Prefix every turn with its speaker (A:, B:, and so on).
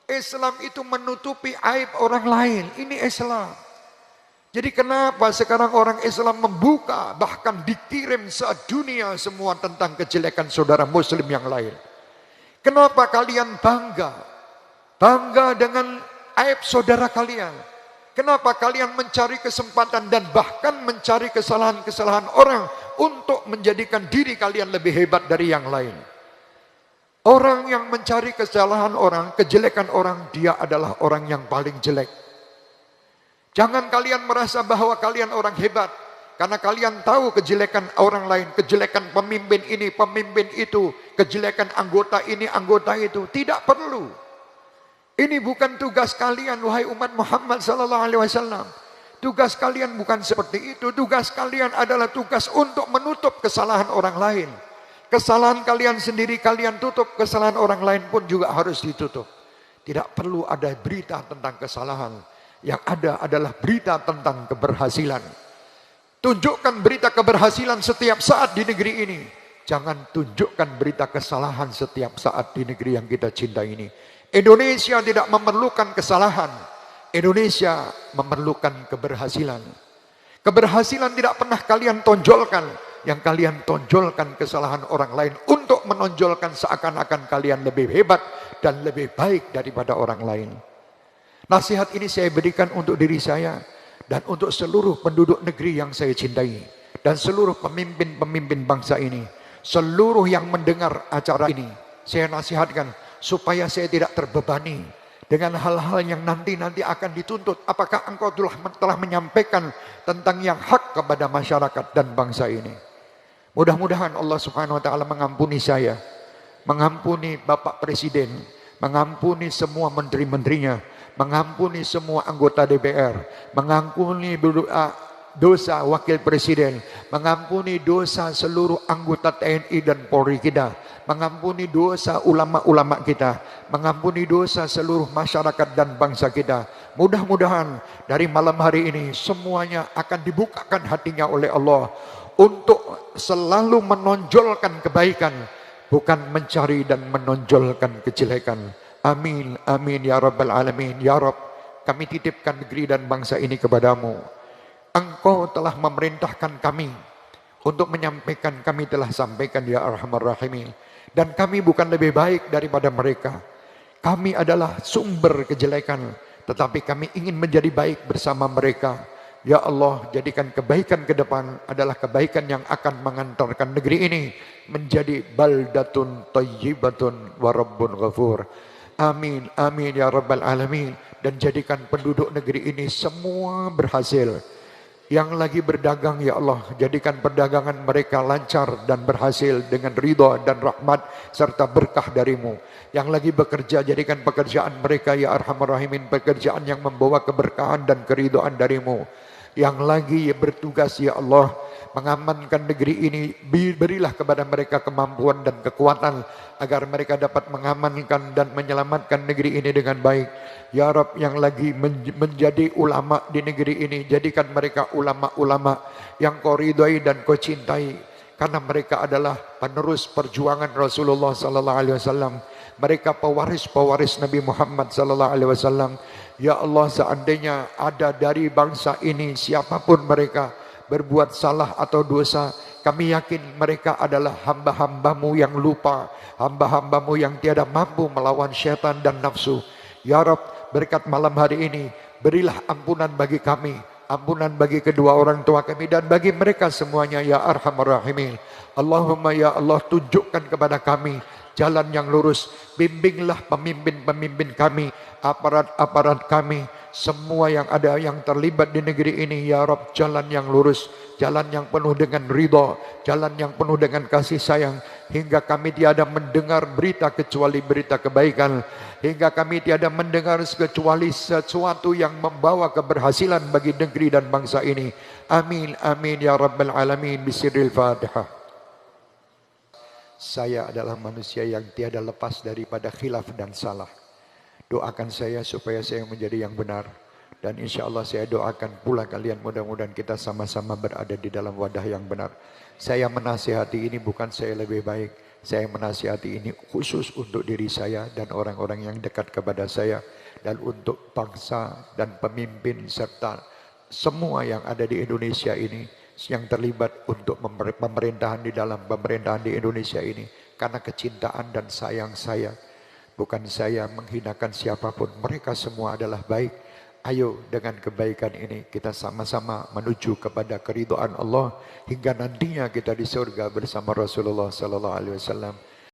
A: Islam itu menutupi aib orang lain. Ini Islam. Jadi kenapa sekarang orang Islam membuka, bahkan dikirim sedunia semua tentang kejelekan saudara muslim yang lain. Kenapa kalian bangga? Bangga dengan aib saudara kalian. Kenapa kalian mencari kesempatan dan bahkan mencari kesalahan-kesalahan orang untuk menjadikan diri kalian lebih hebat dari yang lain? Orang yang mencari kesalahan orang, kejelekan orang, dia adalah orang yang paling jelek. Jangan kalian merasa bahwa kalian orang hebat. Karena kalian tahu kejelekan orang lain, kejelekan pemimpin ini, pemimpin itu, kejelekan anggota ini, anggota itu. Tidak perlu. Ini bukan tugas kalian, wahai umat Muhammad sallallahu alaihi wasallam. Tugas kalian bukan seperti itu. Tugas kalian adalah tugas untuk menutup kesalahan orang lain. Kesalahan kalian sendiri kalian tutup, kesalahan orang lain pun juga harus ditutup. Tidak perlu ada berita tentang kesalahan. Yang ada adalah berita tentang keberhasilan. Tunjukkan berita keberhasilan setiap saat di negeri ini. Jangan tunjukkan berita kesalahan setiap saat di negeri yang kita cintai ini. Indonesia tidak memerlukan kesalahan. Indonesia memerlukan keberhasilan. Keberhasilan tidak pernah kalian tonjolkan. Yang kalian tonjolkan kesalahan orang lain untuk menonjolkan seakan-akan kalian lebih hebat dan lebih baik daripada orang lain. Nasihat ini saya berikan untuk diri saya dan untuk seluruh penduduk negeri yang saya cintai dan seluruh pemimpin-pemimpin bangsa ini. Seluruh yang mendengar acara ini, saya nasihatkan supaya saya tidak terbebani dengan hal-hal yang nanti akan dituntut. Apakah engkau telah menyampaikan tentang yang hak kepada masyarakat dan bangsa ini? Mudah-mudahan Allah Subhanahu wa taala mengampuni saya, mengampuni Bapak Presiden, mengampuni semua menteri-menterinya, mengampuni semua anggota DPR, mengampuni dosa wakil presiden, mengampuni dosa seluruh anggota TNI dan Polri kita, mengampuni dosa ulama-ulama kita, mengampuni dosa seluruh masyarakat dan bangsa kita. Mudah-mudahan dari malam hari ini semuanya akan dibukakan hatinya oleh Allah untuk selalu menonjolkan kebaikan, bukan mencari dan menonjolkan kejelekan. Amin, amin ya rabbal alamin. Ya Rabb, kami titipkan negeri dan bangsa ini kepadamu. Engkau telah memerintahkan kami untuk menyampaikan, kami telah sampaikan ya arhamar rahimin. Dan kami bukan lebih baik daripada mereka. Kami adalah sumber kejelekan, tetapi kami ingin menjadi baik bersama mereka. Ya Allah, jadikan kebaikan ke depan adalah kebaikan yang akan mengantarkan negeri ini menjadi baldatun thayyibatun wa rabbun ghafur. Amin, amin ya rabbal alamin. Dan jadikan penduduk negeri ini semua berhasil. Yang lagi berdagang ya Allah, jadikan perdagangan mereka lancar dan berhasil dengan ridha dan rahmat serta berkah darimu. Yang lagi bekerja, jadikan pekerjaan mereka ya arhamar rahimin pekerjaan yang membawa keberkahan dan keridhaan darimu. Yang lagi bertugas ya Allah mengamankan negeri ini, berilah kepada mereka kemampuan dan kekuatan agar mereka dapat mengamankan dan menyelamatkan negeri ini dengan baik. Ya Rabb, yang lagi menjadi ulama di negeri ini, jadikan mereka ulama-ulama yang kau ridhai dan kau cintai, karena mereka adalah penerus perjuangan Rasulullah sallallahu alaihi wasallam. Mereka pewaris-pewaris Nabi Muhammad sallallahu alaihi wasallam. Ya Allah, seandainya ada dari bangsa ini siapapun mereka berbuat salah atau dosa, kami yakin mereka adalah hamba-hambamu yang lupa, hamba-hambamu yang tiada mampu melawan syaitan dan nafsu. Ya Rabb, berkat malam hari ini, berilah ampunan bagi kami, ampunan bagi kedua orang tua kami dan bagi mereka semuanya ya arhamar rahimin. Allahumma ya Allah, tunjukkan kepada kami jalan yang lurus, bimbinglah pemimpin-pemimpin kami, aparat-aparat kami, semua yang ada yang terlibat di negeri ini ya Rabb, jalan yang lurus, jalan yang penuh dengan ridha, jalan yang penuh dengan kasih sayang, hingga kami tiada mendengar berita kecuali berita kebaikan, hingga kami tiada mendengar kecuali sesuatu yang membawa keberhasilan bagi negeri dan bangsa ini. Amin, amin ya rabbal alamin. Bisirril Fatihah. Saya adalah manusia yang tiada lepas daripada khilaf dan salah. Doakan saya supaya saya menjadi yang benar. Dan insya Allah saya doakan pula kalian, mudah-mudahan kita sama-sama berada di dalam wadah yang benar. Saya menasihati ini bukan saya lebih baik. Saya menasihati ini khusus untuk diri saya dan orang-orang yang dekat kepada saya, dan untuk bangsa dan pemimpin serta semua yang ada di Indonesia ini, yang terlibat untuk pemerintahan di dalam pemerintahan di Indonesia ini, karena kecintaan dan sayang saya. Bukan saya menghinakan siapapun, mereka semua adalah baik. Ayo dengan kebaikan ini kita sama-sama menuju kepada keridhaan Allah hingga nantinya kita di surga bersama Rasulullah sallallahu alaihi wasallam.